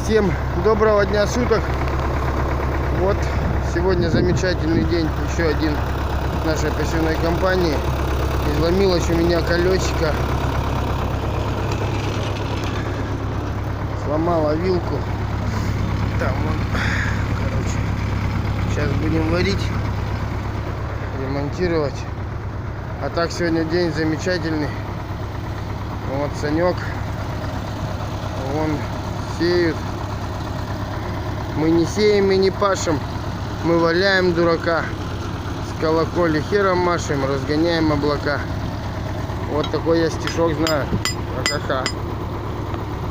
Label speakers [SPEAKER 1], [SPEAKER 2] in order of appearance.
[SPEAKER 1] Всем доброго дня суток. Вот сегодня замечательный день, еще один нашей посевной компании. Изломилось у меня колесико, сломала вилку. Там вон, короче, сейчас будем варить, ремонтировать. А так сегодня день замечательный. Вот Санек, вон сеют. Мы не сеем и не пашем, мы валяем дурака. С колоколи хером машем, разгоняем облака. Вот такой я стишок знаю. Ха-ха-ха.